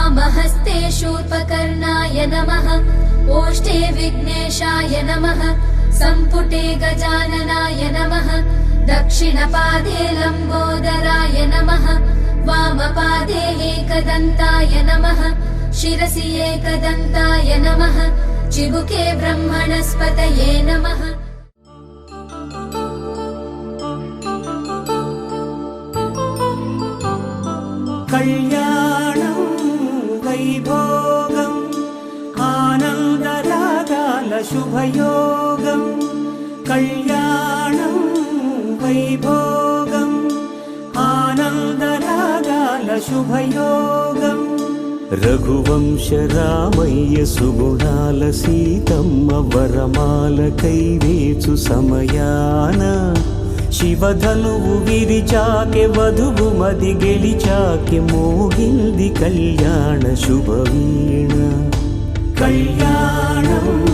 वामहस्ते शूर्पकर्णाय नमः ओष्ठे विघ्नेशाय नमः सम्पुटे गजाननाय नमः दक्षिणपादे लम्बोदराय नमः वामपादे एकदन्ताय नमः शिरसि एकदन्ताय नमः चिबुके ब्रह्मणस्पतये नमः। कल्याणं वैभोगम् आनन्दरागाल शुभयोगम् कल्याणं वैभोगम् आनन्दरागाल शुभयोगम् रघुवंश रामय्य सुगुणाल सीतम्म वरमाल कैवेचु समयान शिवधनुवु विरिचाके वधुवु मदि गेलिचाके मोगिल्दि कल्याण शुभवीण कल्याणं